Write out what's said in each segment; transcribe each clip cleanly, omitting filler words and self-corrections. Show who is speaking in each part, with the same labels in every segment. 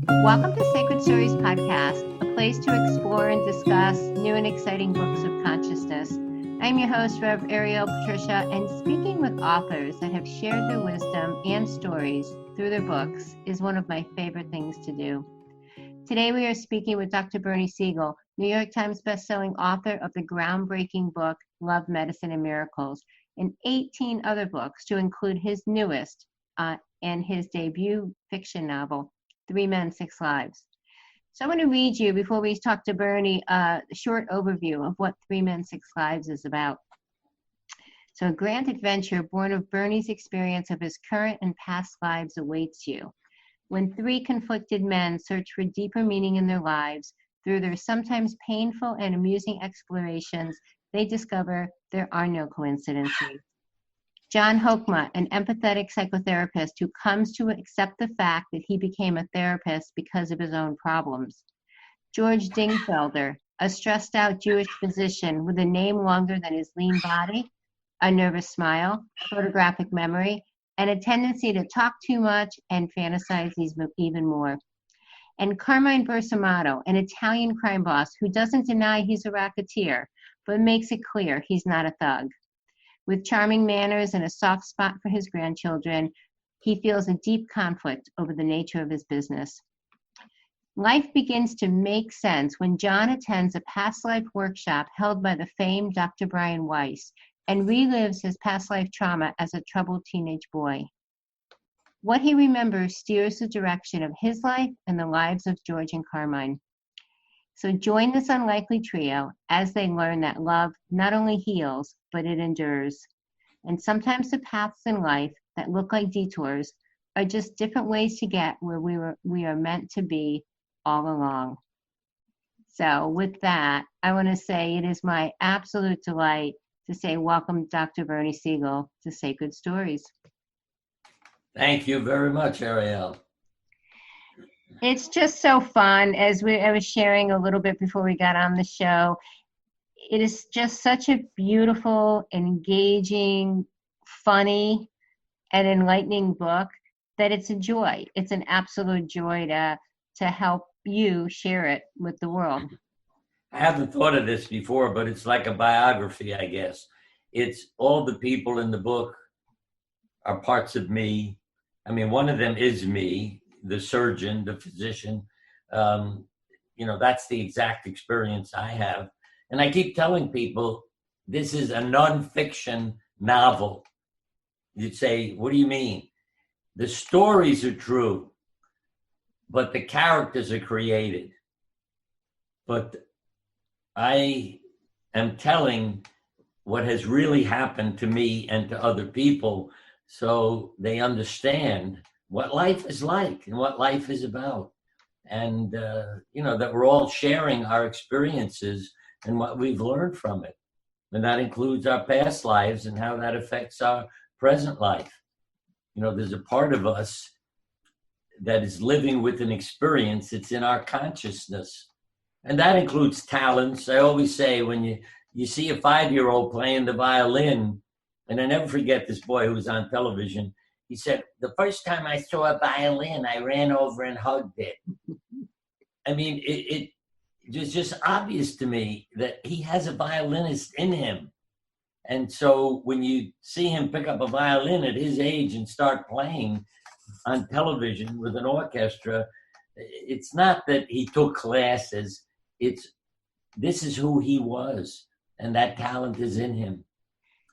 Speaker 1: Welcome to Sacred Stories Podcast, a place to explore and discuss new and exciting books of consciousness. I'm your host, Rev Ariel Patricia, and speaking with authors that have shared their wisdom and stories through their books is one of my favorite things to do. Today we are speaking with Dr. Bernie Siegel, New York Times bestselling author of the groundbreaking book, Love, Medicine, and Miracles, and 18 other books to include his newest and his debut fiction novel, 3 Men, 6 Lives. So I'm going to read you, before we talk to Bernie, a short overview of what 3 Men, 6 Lives is about. So a grand adventure born of Bernie's experience of his current and past lives awaits you. When 3 conflicted men search for deeper meaning in their lives, through their sometimes painful and amusing explorations, they discover there are no coincidences. Jon Hokmak, an empathetic psychotherapist who comes to accept the fact that he became a therapist because of his own problems. George Dingfelder, a stressed out Jewish physician with a name longer than his lean body, a nervous smile, photographic memory, and a tendency to talk too much and fantasize even more. And Carmine Birsamatto, an Italian crime boss who doesn't deny he's a racketeer, but makes it clear he's not a thug. With charming manners and a soft spot for his grandchildren, he feels a deep conflict over the nature of his business. Life begins to make sense when Jon attends a past life workshop held by the famed Dr. Brian Weiss and relives his past life trauma as a troubled teenage boy. What he remembers steers the direction of his life and the lives of George and Carmine. So join this unlikely trio as they learn that love not only heals, but it endures. And sometimes the paths in life that look like detours are just different ways to get where we are meant to be all along. So with that, I want to say it is my absolute delight to say welcome Dr. Bernie Siegel to Sacred Stories.
Speaker 2: Thank you very much, Ariel.
Speaker 1: It's just so fun. I was sharing a little bit before we got on the show, it is just such a beautiful, engaging, funny, and enlightening book that it's a joy. It's an absolute joy to help you share it with the world.
Speaker 2: I haven't thought of this before, but it's like a biography, I guess. It's all the people in the book are parts of me. I mean, one of them is me, the surgeon, the physician. That's the exact experience I have. And I keep telling people, this is a nonfiction novel. You'd say, what do you mean? The stories are true, but the characters are created. But I am telling what has really happened to me and to other people so they understand what life is like and what life is about. And, that we're all sharing our experiences and what we've learned from it. And that includes our past lives and how that affects our present life. There's a part of us that is living with an experience that's in our consciousness. And that includes talents. I always say when you see a 5-year-old playing the violin, and I never forget this boy who was on television, he said, the first time I saw a violin, I ran over and hugged it. I mean, it was just obvious to me that he has a violinist in him. And so when you see him pick up a violin at his age and start playing on television with an orchestra, it's not that he took classes. This is who he was, and that talent is in him.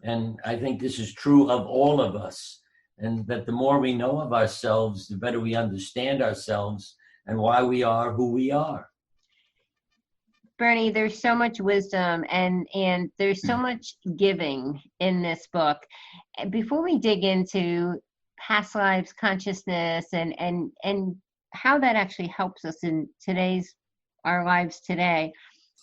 Speaker 2: And I think this is true of all of us. And that the more we know of ourselves, the better we understand ourselves and why we are who we are.
Speaker 1: Bernie, there's so much wisdom and there's so much giving in this book. Before we dig into past lives consciousness and how that actually helps us in our lives today.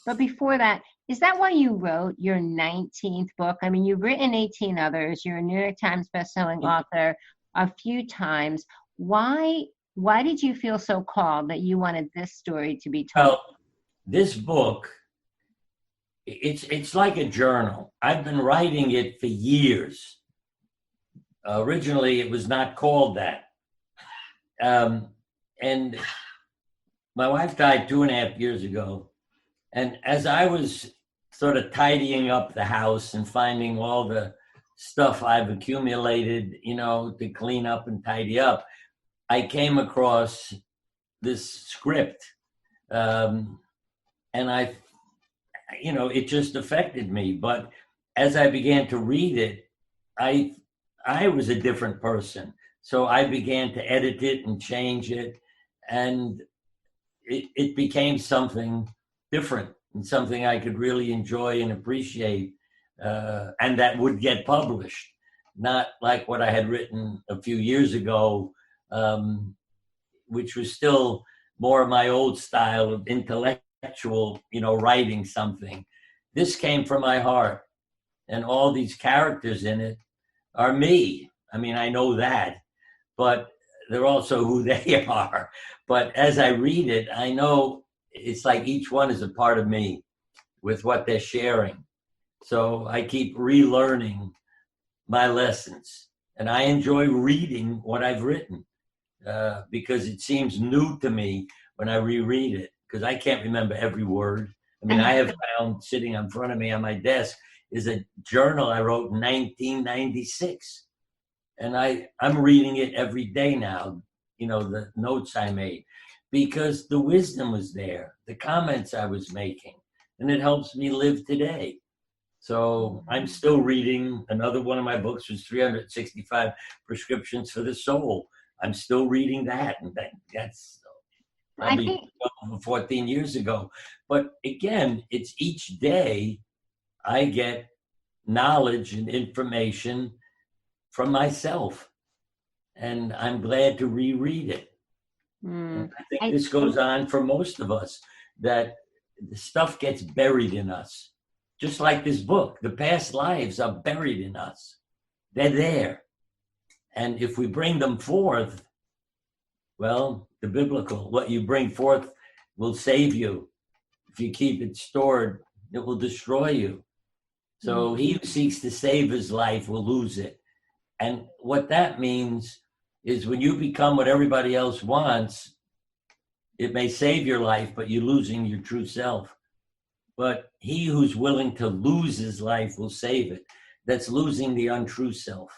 Speaker 1: But before that, is that why you wrote your 19th book? I mean, you've written 18 others. You're a New York Times bestselling author a few times. Why did you feel so called that you wanted this story to be told?
Speaker 2: Well, this book, it's like a journal. I've been writing it for years. Originally, it was not called that. And my wife died 2.5 years ago. And as I was sort of tidying up the house and finding all the stuff I've accumulated, to clean up and tidy up, I came across this script. And it just affected me. But as I began to read it, I was a different person. So I began to edit it and change it. And it became something different and something I could really enjoy and appreciate, and that would get published, not like what I had written a few years ago, which was still more of my old style of intellectual, writing something. This came from my heart, and all these characters in it are me. I mean, I know that, but they're also who they are. But as I read it, I know it's like each one is a part of me with what they're sharing. So I keep relearning my lessons, and I enjoy reading what I've written because it seems new to me when I reread it, because I can't remember every word. I mean, I have found sitting in front of me on my desk is a journal I wrote in 1996. And I'm reading it every day now, the notes I made, because the wisdom was there, the comments I was making, and it helps me live today. So I'm still reading. Another one of my books was 365 Prescriptions for the Soul. I'm still reading that, and that's probably 12 or 14 years ago. But again, it's each day I get knowledge and information from myself, and I'm glad to reread it. I think this goes on for most of us, that the stuff gets buried in us. Just like this book, the past lives are buried in us. They're there. And if we bring them forth, well, the biblical, what you bring forth will save you. If you keep it stored, it will destroy you. So he who seeks to save his life will lose it. And what that means is when you become what everybody else wants, it may save your life, but you're losing your true self. But he who's willing to lose his life will save it. That's losing the untrue self.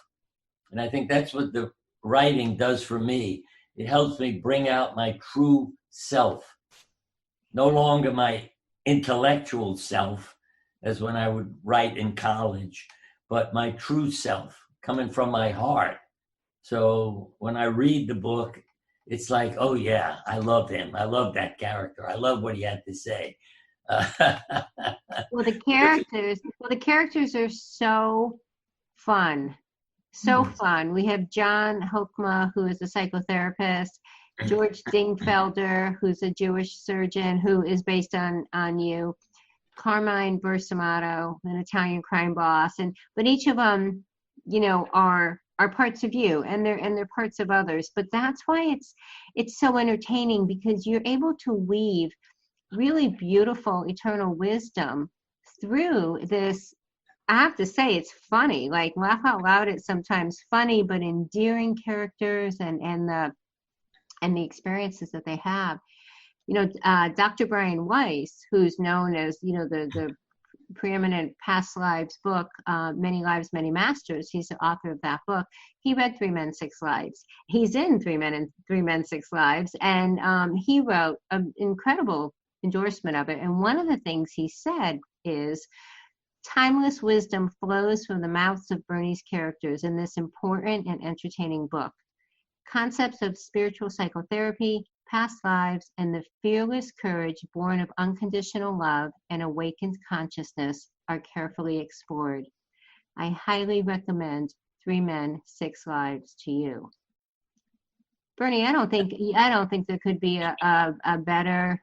Speaker 2: And I think that's what the writing does for me. It helps me bring out my true self. No longer my intellectual self, as when I would write in college, but my true self coming from my heart. So when I read the book, it's like, oh yeah, I love him. I love that character. I love what he had to say.
Speaker 1: Well, the characters are so fun. So fun. We have Jon Hokmak, who is a psychotherapist, George Dingfelder, who's a Jewish surgeon who is based on you, Carmine Birsamatto, an Italian crime boss, but each of them, are parts of you, and they're parts of others. But that's why it's so entertaining, because you're able to weave really beautiful eternal wisdom through this. I have to say, it's funny, like laugh out loud. It's sometimes funny, but endearing characters and the experiences that they have. Dr. Brian Weiss, who's known as, the preeminent past lives book, Many Lives, Many Masters. He's the author of that book. He read 3 Men, 6 Lives. He's in 3 Men, 6 Lives. And he wrote an incredible endorsement of it. And one of the things he said is, timeless wisdom flows from the mouths of Bernie's characters in this important and entertaining book. Concepts of spiritual psychotherapy, past lives, and the fearless courage born of unconditional love and awakened consciousness are carefully explored. I highly recommend 3 Men, 6 Lives to you. Bernie, I don't think there could be a better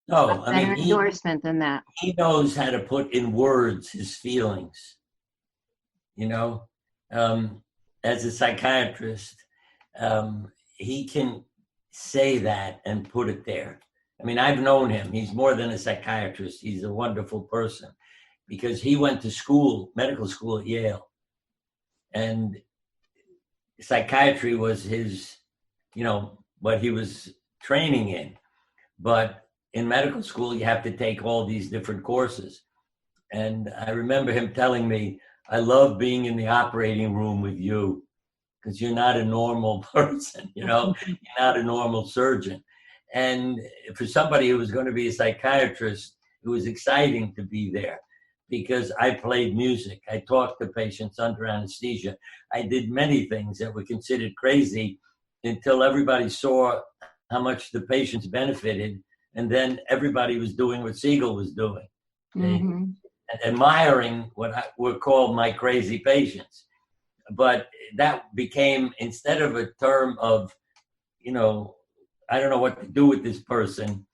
Speaker 1: endorsement than that.
Speaker 2: He knows how to put in words his feelings. As a psychiatrist, he can say that and put it there. I mean, I've known him. He's more than a psychiatrist. He's a wonderful person, because he went to school, medical school at Yale, and psychiatry was his, what he was training in. But in medical school, you have to take all these different courses. And I remember him telling me, I love being in the operating room with you because you're not a normal person, you're not a normal surgeon. And for somebody who was going to be a psychiatrist, it was exciting to be there because I played music. I talked to patients under anesthesia. I did many things that were considered crazy until everybody saw how much the patients benefited. And then everybody was doing what Siegel was doing.
Speaker 1: Mm-hmm.
Speaker 2: Admiring what were called my crazy patients. But that became, instead of a term of, I don't know what to do with this person,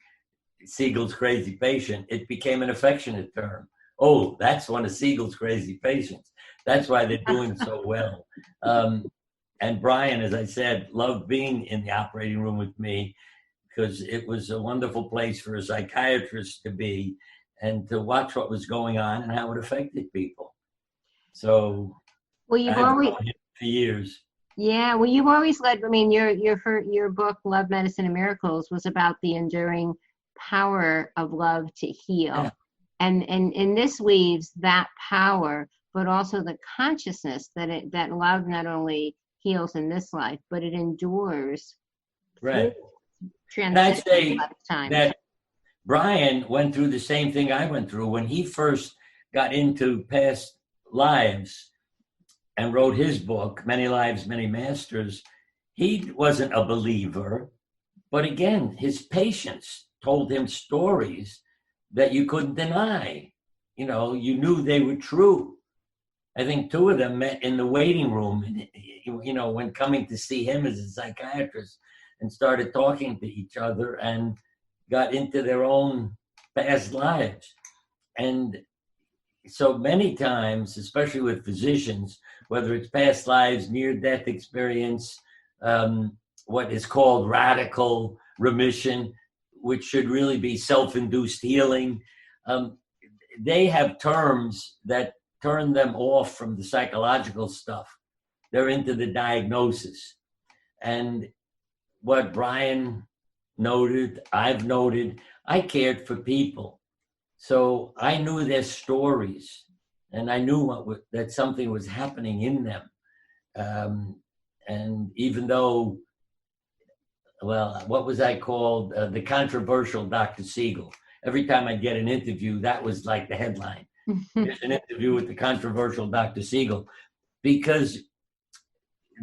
Speaker 2: Siegel's crazy patient, it became an affectionate term. Oh, that's one of Siegel's crazy patients. That's why they're doing so well. And Brian, as I said, loved being in the operating room with me because it was a wonderful place for a psychiatrist to be and to watch what was going on and how it affected people. So
Speaker 1: you've
Speaker 2: I've
Speaker 1: always
Speaker 2: known him for years.
Speaker 1: Yeah, well, you've always led. I mean, your book, Love, Medicine, and Miracles, was about the enduring power of love to heal,
Speaker 2: Yeah.
Speaker 1: and this weaves that power, but also the consciousness that love not only heals in this life, but it endures.
Speaker 2: Right. And I'd
Speaker 1: Transcends
Speaker 2: say
Speaker 1: lifetimes.
Speaker 2: that Brian went through the same thing I went through when he first got into past lives and wrote his book, Many Lives, Many Masters. He wasn't a believer, but again, his patients told him stories that you couldn't deny. You knew they were true. I think two of them met in the waiting room, when coming to see him as a psychiatrist, and started talking to each other and got into their own past lives. And so many times, especially with physicians, whether it's past lives, near-death experience, what is called radical remission, which should really be self-induced healing, they have terms that turn them off from the psychological stuff. They're into the diagnosis. And what Brian noted, I've noted, I cared for people. So I knew their stories and I knew that something was happening in them. And even though, what was I called? The controversial Dr. Siegel. Every time I'd get an interview, that was like the headline. There's an interview with the controversial Dr. Siegel, because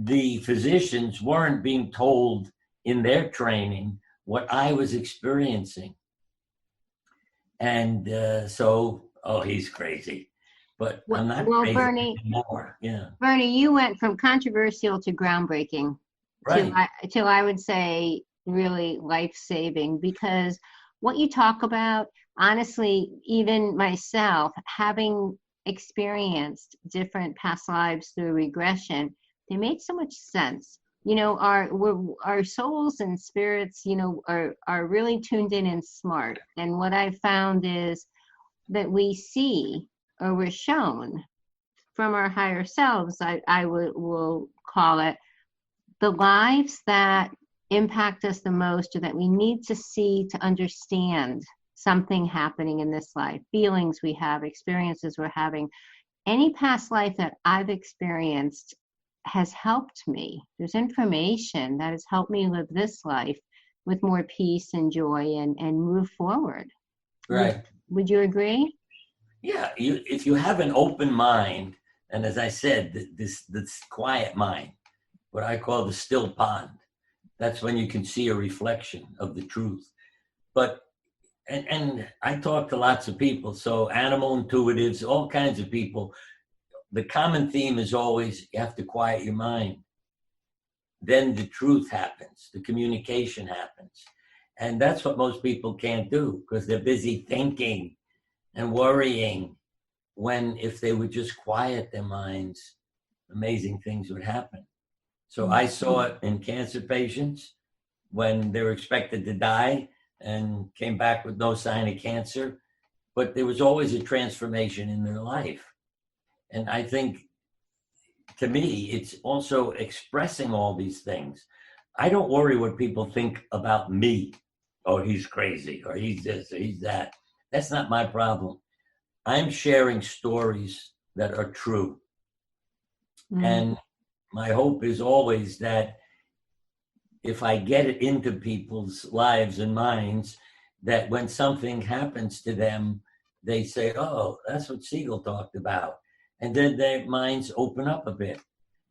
Speaker 2: the physicians weren't being told in their training what I was experiencing. And he's crazy. But I'm not crazy
Speaker 1: Bernie,
Speaker 2: anymore. Yeah.
Speaker 1: Bernie, you went from controversial to groundbreaking,
Speaker 2: Right.
Speaker 1: to I would say really life-saving, because what you talk about, honestly, even myself, having experienced different past lives through regression, they made so much sense. Our souls and spirits, are really tuned in and smart. And what I found is that we see, or we're shown from our higher selves, I will call it, the lives that impact us the most, or that we need to see to understand something happening in this life, feelings we have, experiences we're having. Any past life that I've experienced has helped me. There's information that has helped me live this life with more peace and joy and move forward.
Speaker 2: Right.
Speaker 1: Would you agree?
Speaker 2: Yeah. If you have an open mind, and as I said, this quiet mind, what I call the still pond, that's when you can see a reflection of the truth. But and I talk to lots of people, so animal intuitives, all kinds of people. The common theme is always you have to quiet your mind. Then the truth happens, the communication happens. And that's what most people can't do because they're busy thinking and worrying, when if they would just quiet their minds, amazing things would happen. So I saw it in cancer patients when they were expected to die and came back with no sign of cancer, but there was always a transformation in their life. And I think, to me, it's also expressing all these things. I don't worry what people think about me. or he's crazy, or he's this, or he's that. That's not my problem. I'm sharing stories that are true. And my hope is always that if I get it into people's lives and minds, that when something happens to them, they say, oh, that's what Siegel talked about. And then their minds open up a bit.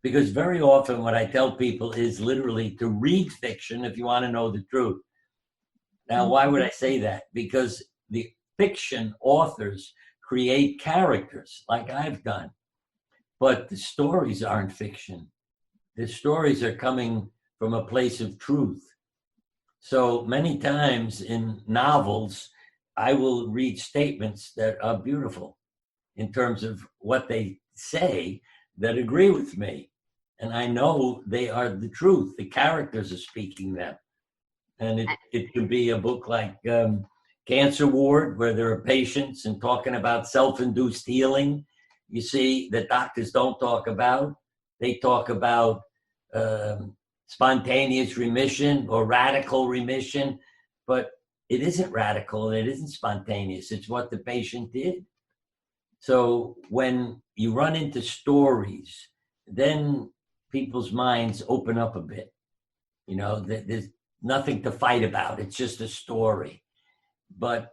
Speaker 2: Because very often what I tell people is literally to read fiction if you want to know the truth. Now, why would I say that? Because the fiction authors create characters like I've done, but the stories aren't fiction. The stories are coming from a place of truth. So many times in novels, I will read statements that are beautiful in terms of what they say that agree with me. And I know they are the truth. The characters are speaking them. And it could be a book like Cancer Ward, where there are patients and talking about self-induced healing. You see, that doctors don't talk about. They talk about spontaneous remission or radical remission, but it isn't radical and it isn't spontaneous. It's what the patient did. So when you run into stories, then people's minds open up a bit. You know, there's nothing to fight about. It's just a story. But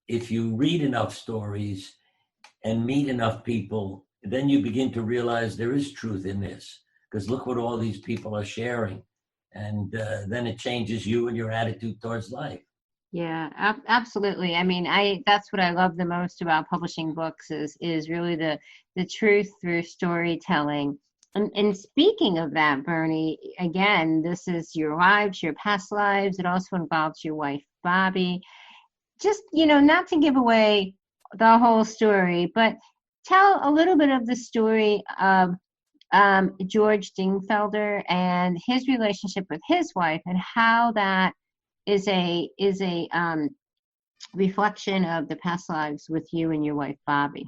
Speaker 2: if you read enough stories and meet enough people, then you begin to realize there is truth in this. Because look what all these people are sharing. And then it changes you and your attitude towards life.
Speaker 1: Yeah, absolutely. I mean, that's what I love the most about publishing books is really the truth through storytelling. And speaking of that, Bernie, again, this is your lives, your past lives. It also involves your wife, Bobby. Just, not to give away the whole story, but tell a little bit of the story of George Dingfelder and his relationship with his wife and how that is a reflection of the past lives with you and your wife, Bobby.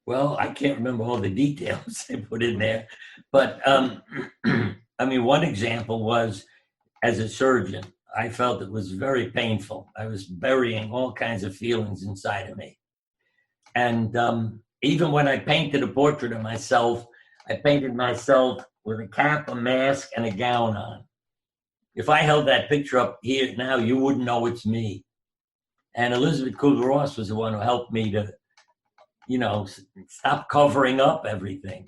Speaker 2: Well, I can't remember all the details they put in there, but I mean, one example was as a surgeon, I felt it was very painful. I was burying all kinds of feelings inside of me. And even when I painted a portrait of myself, I painted myself with a cap, a mask, and a gown on. If I held that picture up here now, you wouldn't know it's me. And Elizabeth Kubler-Ross was the one who helped me to, stop covering up everything.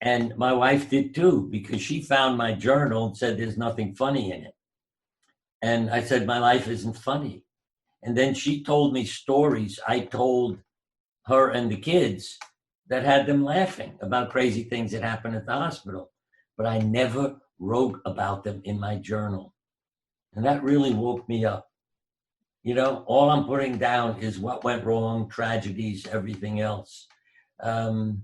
Speaker 2: And my wife did too, because she found my journal and said there's nothing funny in it. And I said, my life isn't funny. And then she told me stories I told her and the kids that had them laughing about crazy things that happened at the hospital. But I never wrote about them in my journal. And that really woke me up. All I'm putting down is what went wrong, tragedies, everything else. So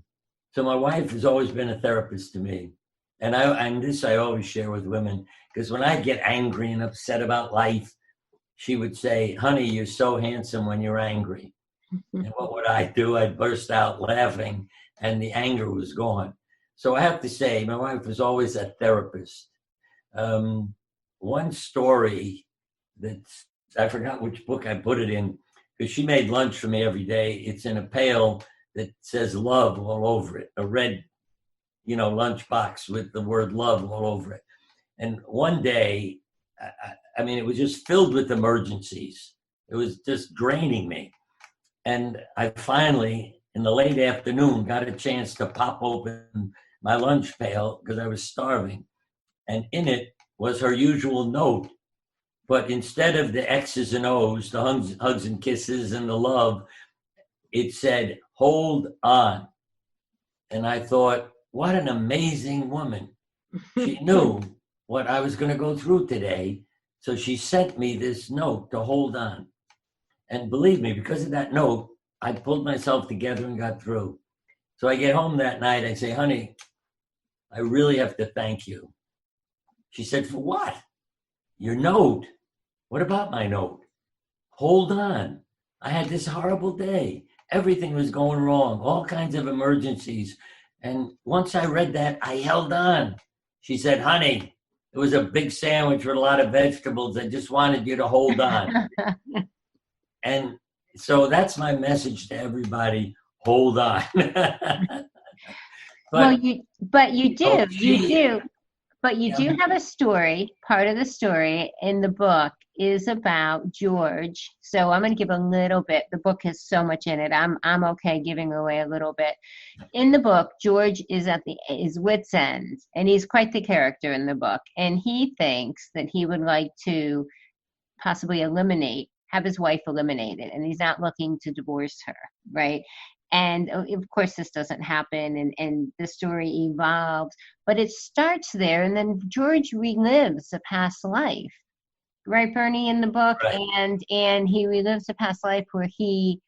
Speaker 2: my wife has always been a therapist to me. And this I always share with women, because when I get angry and upset about life, she would say, honey, you're so handsome when you're angry. And what would I do? I'd burst out laughing and the anger was gone. So I have to say, my wife was always a therapist. One story that's, I forgot which book I put it in, because she made lunch for me every day. It's in a pail that says love all over it, a red, lunchbox with the word love all over it. And one day, I mean, it was just filled with emergencies. It was just draining me. And I finally, in the late afternoon, got a chance to pop open my lunch pail because I was starving. And in it was her usual note. But instead of the X's and O's, the hugs and kisses and the love, it said, hold on. And I thought, what an amazing woman. She knew what I was going to go through today. So she sent me this note to hold on. And believe me, because of that note, I pulled myself together and got through. So I get home that night. I say, honey, I really have to thank you. She said, for what? Your note. What about my note? Hold on. I had this horrible day. Everything was going wrong, all kinds of emergencies. And once I read that, I held on. She said, honey, It was a big sandwich with a lot of vegetables. I just wanted you to hold on. And so that's my message to everybody. Hold on.
Speaker 1: Well, you do
Speaker 2: Yeah.
Speaker 1: have a story. Part of the story in the book is about George. So I'm going to give a little bit. The book has so much in it. I'm okay giving away a little bit. In the book, George is at his wit's end, and he's quite the character in the book. And he thinks that he would like to possibly have his wife eliminated, and he's not looking to divorce her, right? And of course, this doesn't happen, and the story evolves, but it starts there, and then George relives a past life, right, Bernie, in the book,
Speaker 2: Right.
Speaker 1: and he relives a past life where he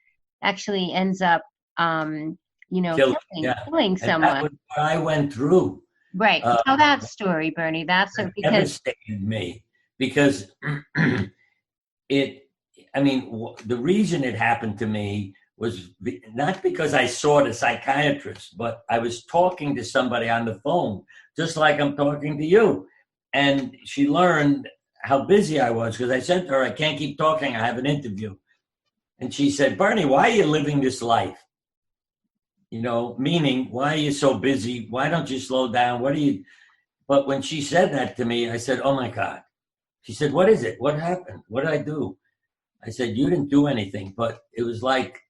Speaker 1: actually ends up, killing someone.
Speaker 2: And that was what I went through.
Speaker 1: Right. Tell that story, Bernie. That's
Speaker 2: It
Speaker 1: because
Speaker 2: devastated me because the reason it happened to me was not because I saw the psychiatrist, but I was talking to somebody on the phone, just like I'm talking to you. And she learned how busy I was because I said to her, I can't keep talking. I have an interview. And she said, Bernie, why are you living this life? Meaning, why are you so busy? Why don't you slow down? But when she said that to me, I said, oh my God. She said, what is it? What happened? What did I do? I said, you didn't do anything, but it was like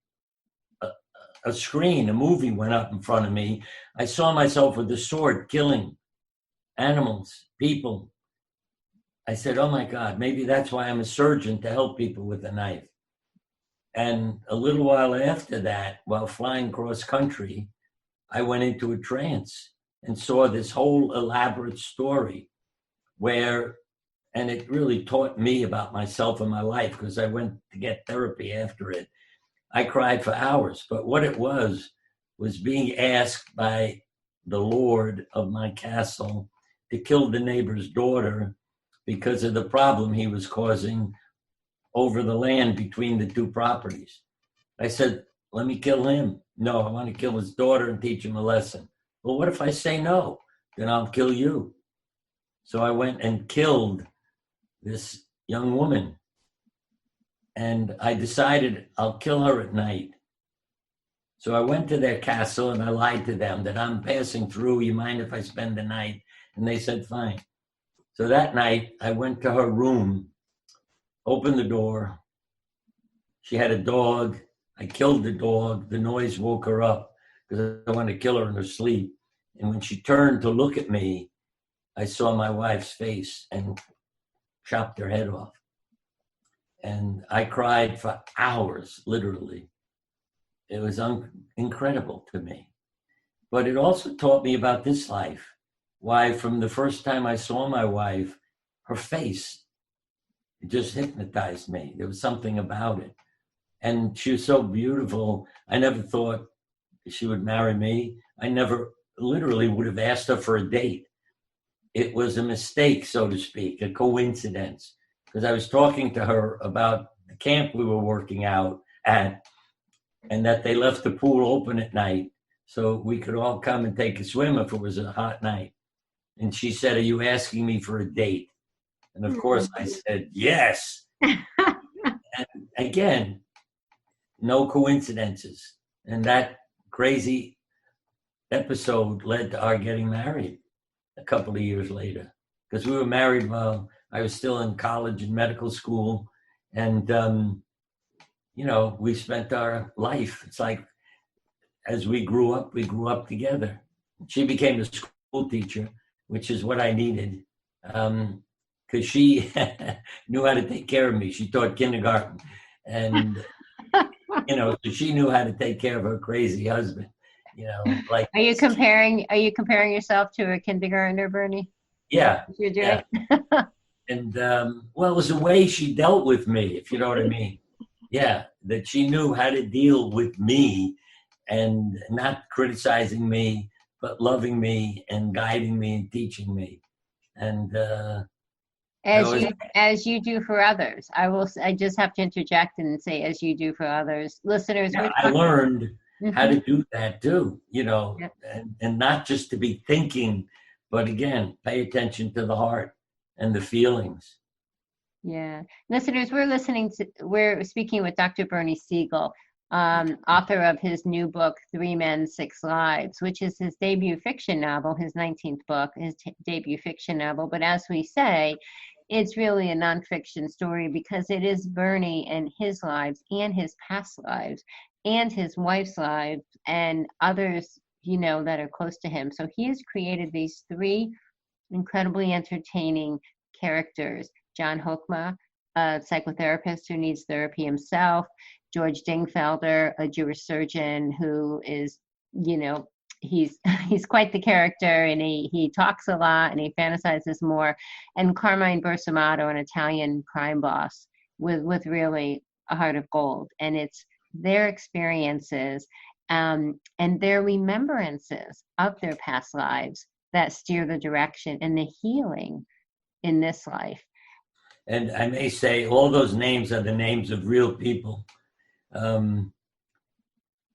Speaker 2: a screen, a movie went up in front of me. I saw myself with a sword killing animals, people. I said, oh my God, maybe that's why I'm a surgeon, to help people with a knife. And a little while after that, while flying cross country, I went into a trance and saw this whole elaborate story and it really taught me about myself and my life because I went to get therapy after it. I cried for hours, but what it was being asked by the lord of my castle to kill the neighbor's daughter because of the problem he was causing over the land between the two properties. I said, let me kill him. No, I want to kill his daughter and teach him a lesson. Well, what if I say no? Then I'll kill you. So I went and killed this young woman. And I decided I'll kill her at night. So I went to their castle and I lied to them that I'm passing through. You mind if I spend the night? And they said, fine. So that night I went to her room, opened the door. She had a dog. I killed the dog. The noise woke her up because I wanted to kill her in her sleep. And when she turned to look at me, I saw my wife's face and chopped her head off. And I cried for hours, literally. It was incredible to me. But it also taught me about this life. Why, from the first time I saw my wife, her face just hypnotized me. There was something about it. And she was so beautiful. I never thought she would marry me. I never literally would have asked her for a date. It was a mistake, so to speak, a coincidence. Because I was talking to her about the camp we were working out at, and that they left the pool open at night so we could all come and take a swim if it was a hot night. And she said, are you asking me for a date? And of course I said, yes. And again, no coincidences. And that crazy episode led to our getting married a couple of years later. Because we were married while I was still in college and medical school. And, we spent our life. It's like, as we grew up together. She became a school teacher, which is what I needed. Because she knew how to take care of me. She taught kindergarten. And, so she knew how to take care of her crazy husband. Like.
Speaker 1: Are you comparing yourself to a kindergartner, Bernie?
Speaker 2: Yeah.
Speaker 1: You're doing.
Speaker 2: Yeah. And it was the way she dealt with me, if you know what I mean. Yeah, that she knew how to deal with me and not criticizing me, but loving me and guiding me and teaching me. And
Speaker 1: as you do for others. I just have to interject and say, as you do for others. Listeners,
Speaker 2: yeah, I learned how to do that too, and not just to be thinking, but again, pay attention to the heart and the feelings.
Speaker 1: Yeah. Listeners, we're speaking with Dr. Bernie Siegel, author of his new book, 3 Men, 6 Lives, which is his debut fiction novel, his 19th book, his debut fiction novel. But as we say, it's really a nonfiction story because it is Bernie and his lives and his past lives and his wife's lives and others, that are close to him. So he has created these 3 incredibly entertaining characters. Jon Hokmak, a psychotherapist who needs therapy himself. George Dingfelder, a Jewish surgeon who is, he's quite the character, and he talks a lot and he fantasizes more. And Carmine Birsamatto, an Italian crime boss with really a heart of gold. And it's their experiences and their remembrances of their past lives that steer the direction and the healing in this life.
Speaker 2: And I may say all those names are the names of real people. I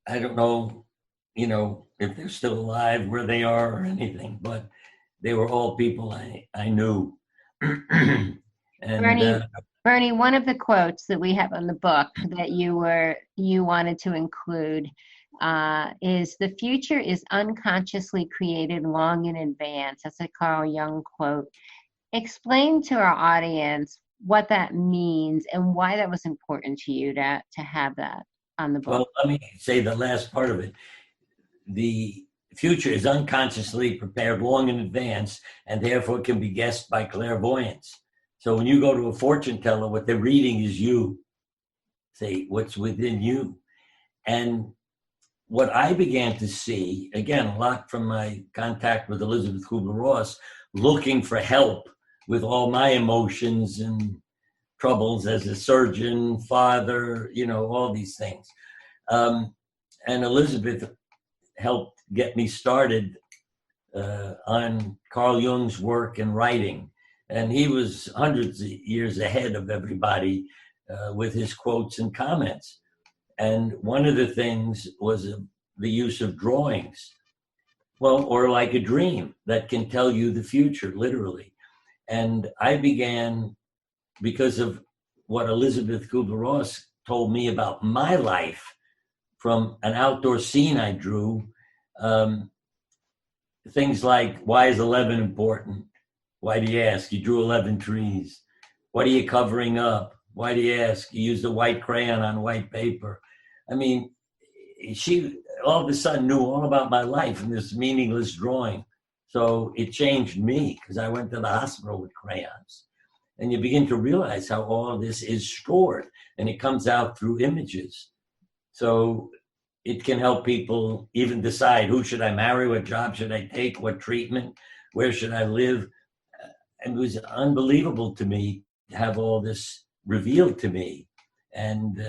Speaker 2: don't know, if they're still alive, where they are or anything, but they were all people I knew. And
Speaker 1: Bernie, one of the quotes that we have on the book that you wanted to include is, "The future is unconsciously created long in advance." That's a Carl Jung quote. Explain to our audience what that means and why that was important to you to have that on the book.
Speaker 2: Well, let me say the last part of it. The future is unconsciously prepared long in advance and therefore can be guessed by clairvoyance. So when you go to a fortune teller, what they're reading is you. Say what's within you. And what I began to see, again, a lot from my contact with Elizabeth Kubler-Ross, looking for help with all my emotions and troubles as a surgeon, father, all these things. And Elizabeth helped get me started on Carl Jung's work and writing. And he was hundreds of years ahead of everybody with his quotes and comments. And one of the things was the use of drawings. Well, or like a dream that can tell you the future, literally. And I began, because of what Elizabeth Kubler-Ross told me about my life from an outdoor scene I drew, things like, why is 11 important? Why do you ask? You drew 11 trees. What are you covering up? Why do you ask? You used a white crayon on white paper. I mean, she all of a sudden knew all about my life in this meaningless drawing. So it changed me because I went to the hospital with crayons. And you begin to realize how all of this is stored and it comes out through images. So it can help people even decide, who should I marry? What job should I take? What treatment? Where should I live? And it was unbelievable to me to have all this revealed to me and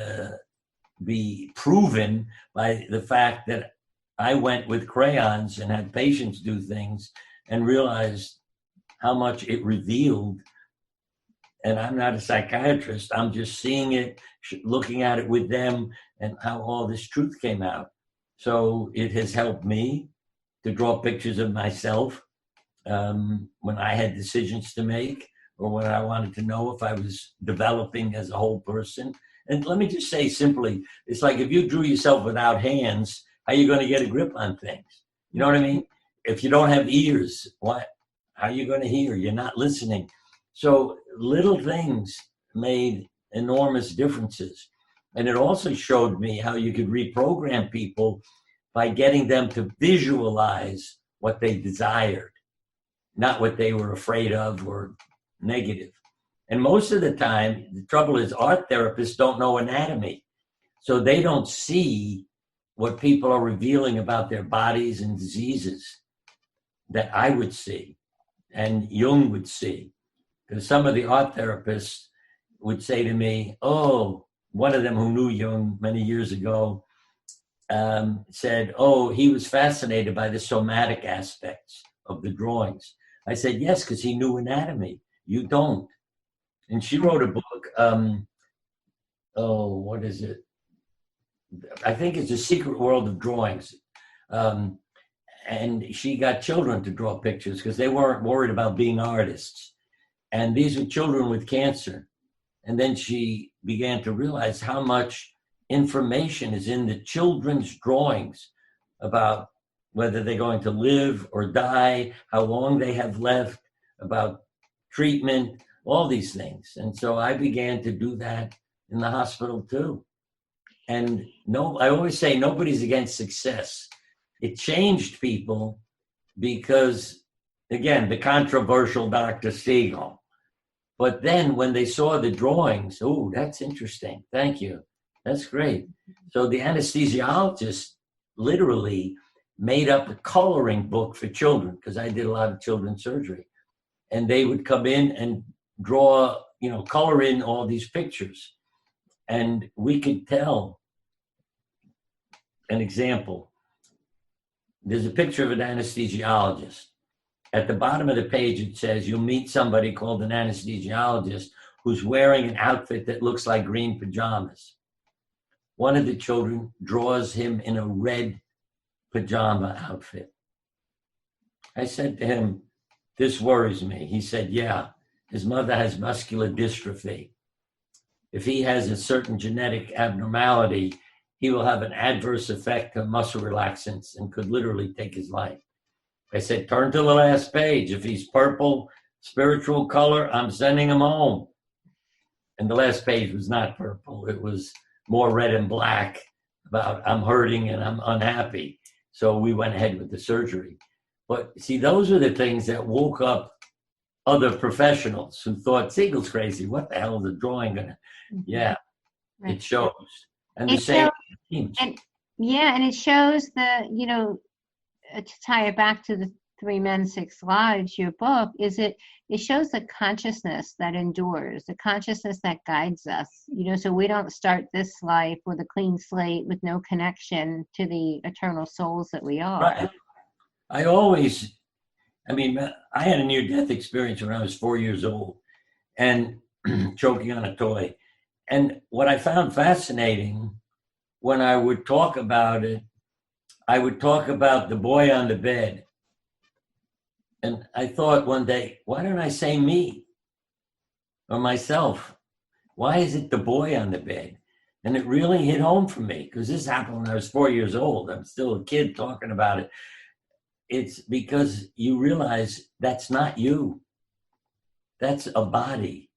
Speaker 2: be proven by the fact that I went with crayons and had patients do things and realized how much it revealed. And I'm not a psychiatrist. I'm just seeing it, looking at it with them, and how all this truth came out. So it has helped me to draw pictures of myself when I had decisions to make or when I wanted to know if I was developing as a whole person. And let me just say simply, it's like if you drew yourself without hands, how are you going to get a grip on things? You know what I mean? If you don't have ears, how are you going to hear? You're not listening. So little things made enormous differences. And it also showed me how you could reprogram people by getting them to visualize what they desired, not what they were afraid of or negative. And most of the time, the trouble is art therapists don't know anatomy. So they don't see what people are revealing about their bodies and diseases that I would see and Jung would see. Because some of the art therapists would say to me, one of them who knew Jung many years ago said, he was fascinated by the somatic aspects of the drawings. I said, yes, because he knew anatomy. You don't. And she wrote a book, what is it? I think it's A Secret World of Drawings. And she got children to draw pictures because they weren't worried about being artists. And these were children with cancer. And then she began to realize how much information is in the children's drawings about whether they're going to live or die, how long they have left, about treatment, all these things. And so I began to do that in the hospital too. And no, I always say nobody's against success. It changed people because, again, the controversial Dr. Siegel. But then when they saw the drawings, oh, that's interesting. Thank you. That's great. So the anesthesiologist literally made up a coloring book for children, because I did a lot of children's surgery. And they would come in and draw, color in all these pictures. And we could tell. An example. There's a picture of an anesthesiologist. At the bottom of the page, it says you'll meet somebody called an anesthesiologist who's wearing an outfit that looks like green pajamas. One of the children draws him in a red pajama outfit. I said to him, this worries me. He said, yeah, his mother has muscular dystrophy. If he has a certain genetic abnormality, he will have an adverse effect on muscle relaxants and could literally take his life. I said, turn to the last page. If he's purple, spiritual color, I'm sending him home. And the last page was not purple. It was more red and black about I'm hurting and I'm unhappy. So we went ahead with the surgery. But see, those are the things that woke up other professionals who thought Siegel's crazy. What the hell is a drawing gonna? Yeah, right. It shows. And the same.
Speaker 1: And it shows to tie it back to the 3 Men, 6 Lives, your book, it shows the consciousness that endures, the consciousness that guides us, so we don't start this life with a clean slate with no connection to the eternal souls that we are.
Speaker 2: Right. I had a near-death experience when I was 4 years old and choking on a toy. And what I found fascinating when I would talk about it, I would talk about the boy on the bed. And I thought one day, why don't I say me or myself? Why is it the boy on the bed? And it really hit home for me because this happened when I was 4 years old. I'm still a kid talking about it. It's because you realize that's not you. That's a body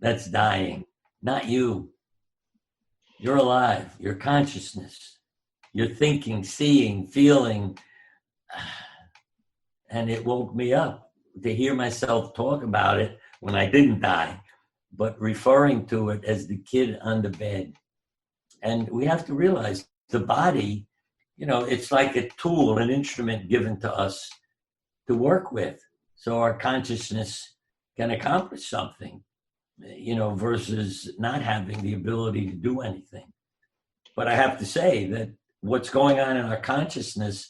Speaker 2: that's dying, not you. You're alive, your consciousness, you're thinking, seeing, feeling. And it woke me up to hear myself talk about it when I didn't die, but referring to it as the kid on the bed. And we have to realize the body, it's like a tool, an instrument given to us to work with. So our consciousness can accomplish something, versus not having the ability to do anything. But I have to say that what's going on in our consciousness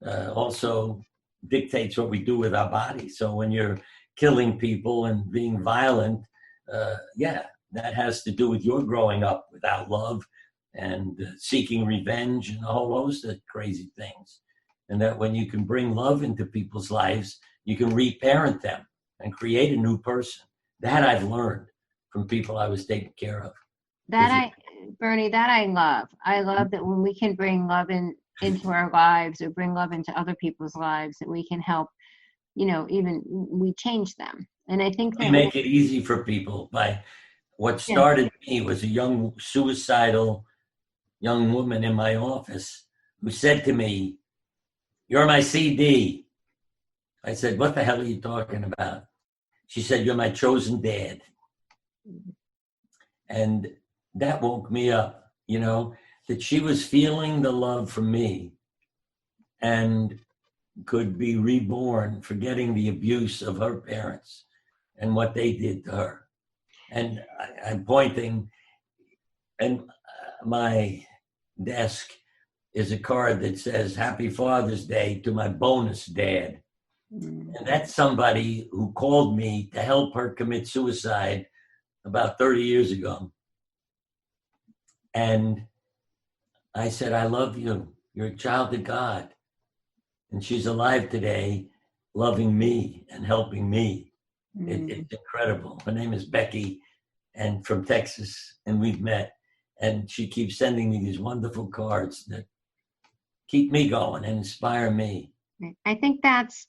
Speaker 2: also dictates what we do with our body. So when you're killing people and being violent, that has to do with your growing up without love and seeking revenge and a whole host of crazy things. And that when you can bring love into people's lives, you can reparent them and create a new person. That I've learned from people I was taking care of.
Speaker 1: Bernie, that I love. I love that when we can bring love into our lives or bring love into other people's lives, that we can help, even we change them. And I think that
Speaker 2: we make it easy for people by what started me was a young suicidal young woman in my office who said to me, "You're my CD." I said, "What the hell are you talking about?" She said, "You're my chosen dad." And that woke me up, that she was feeling the love from me and could be reborn, forgetting the abuse of her parents and what they did to her. And I'm pointing, and my desk is a card that says, "Happy Father's Day to my bonus dad." And that's somebody who called me to help her commit suicide about 30 years ago. And I said, "I love you. You're a child of God." And she's alive today, loving me and helping me. It's incredible. Her name is Becky, and from Texas, and we've met. And she keeps sending me these wonderful cards that keep me going and inspire me.
Speaker 1: I think that's,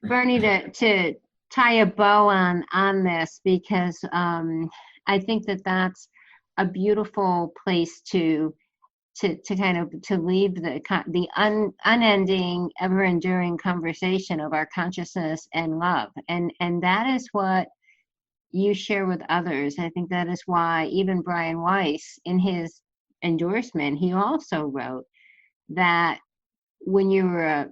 Speaker 1: Bernie, to tie a bow on this, because I think that's a beautiful place to kind of to leave the unending, ever enduring conversation of our consciousness and love, and that is what you share with others. I think that is why even Brian Weiss, in his endorsement, he also wrote that when you were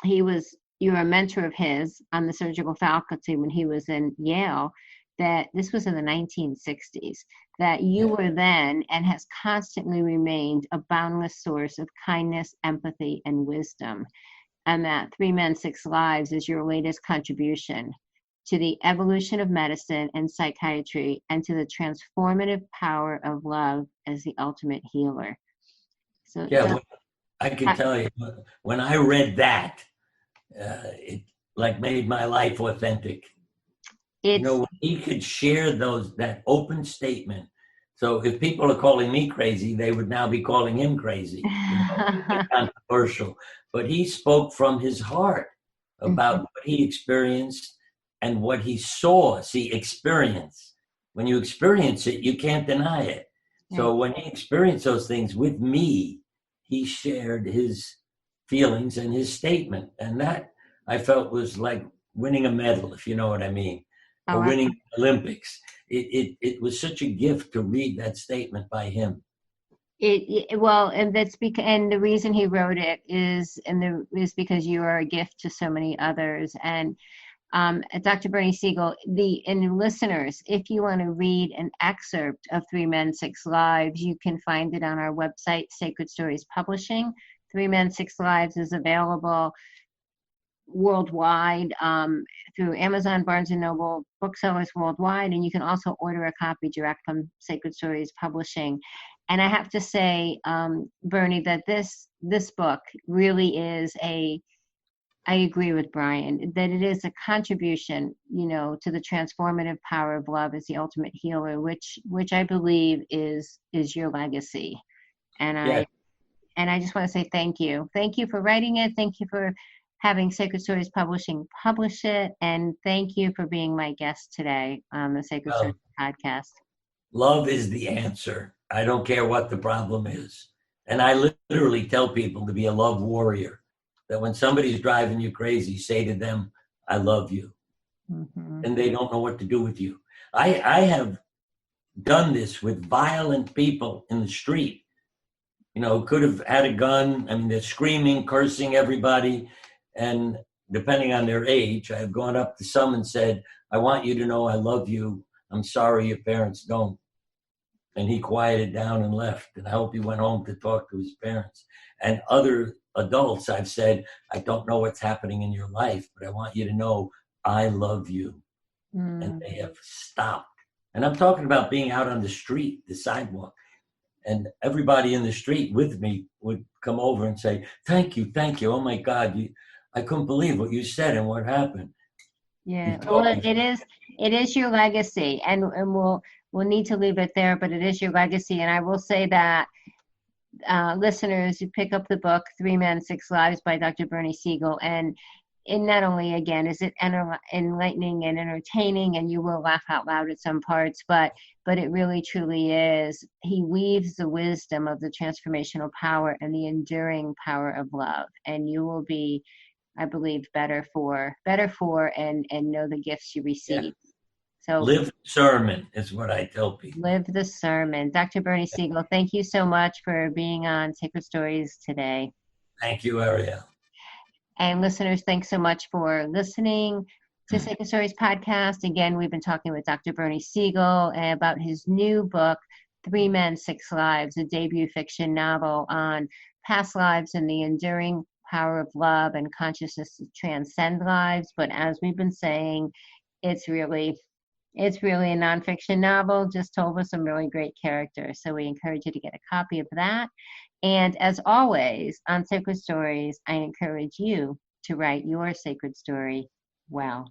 Speaker 1: you were a mentor of his on the surgical faculty when he was in Yale, that this was in the 1960s, that you were then and has constantly remained a boundless source of kindness, empathy, and wisdom, and that 3 Men, 6 Lives is your latest contribution to the evolution of medicine and psychiatry, and to the transformative power of love as the ultimate healer. So
Speaker 2: yeah, I can tell you, when I read that, it like made my life authentic. When he could share that open statement. So if people are calling me crazy, they would now be calling him crazy. Controversial, but he spoke from his heart about what he experienced and what he saw. See, experience. When you experience it, you can't deny it. So when he experienced those things with me, he shared his feelings and his statement. And that I felt was like winning a medal, if you know what I mean, or winning Olympics. It was such a gift to read that statement by him.
Speaker 1: Well, and that's because, and the reason he wrote it is because you are a gift to so many others. And Dr. Bernie Siegel, and listeners, if you want to read an excerpt of 3 Men, 6 Lives, you can find it on our website, Sacred Stories Publishing. 3 Men, 6 Lives is available worldwide through Amazon, Barnes & Noble, booksellers worldwide, and you can also order a copy direct from Sacred Stories Publishing. And I have to say, Bernie, that this book really is I agree with Brian, that it is a contribution, to the transformative power of love as the ultimate healer, which I believe is your legacy. And I just want to say thank you. Thank you for writing it. Thank you for having Sacred Stories Publishing publish it. And thank you for being my guest today on the Sacred Stories podcast.
Speaker 2: Love is the answer. I don't care what the problem is. And I literally tell people to be a love warrior, that when somebody's driving you crazy, say to them, I love you. Mm-hmm. And they don't know what to do with you. I have done this with violent people in the street, could have had a gun. I mean, they're screaming, cursing everybody. And depending on their age, I have gone up to some and said, I want you to know I love you. I'm sorry your parents don't. And he quieted down and left. And I hope he went home to talk to his parents. And other adults, I've said, I don't know what's happening in your life, but I want you to know I love you. And they have stopped. And I'm talking about being out on the street, the sidewalk. And everybody in the street with me would come over and say, thank you. Oh my God, I couldn't believe what you said and what happened.
Speaker 1: Yeah, well, it is your legacy, and we'll need to leave it there, but it is your legacy. And I will say that listeners, you pick up the book 3 Men, 6 Lives by Dr. Bernie Siegel, and not only, again, is it enlightening and entertaining, and you will laugh out loud at some parts, but it really truly is. He weaves the wisdom of the transformational power and the enduring power of love, and you will be, I believe, better for and know the gifts you receive. Yeah. So
Speaker 2: live the sermon is what I tell people.
Speaker 1: Live the sermon. Dr. Bernie Siegel, thank you so much for being on Sacred Stories today.
Speaker 2: Thank you, Ariel.
Speaker 1: And listeners, thanks so much for listening to Sacred Stories podcast. Again, we've been talking with Dr. Bernie Siegel about his new book, 3 Men, 6 Lives, a debut fiction novel on past lives and the enduring power of love and consciousness to transcend lives. But as we've been saying, it's really a nonfiction novel, just told with some really great characters. So we encourage you to get a copy of that. And as always, on Sacred Stories, I encourage you to write your sacred story well.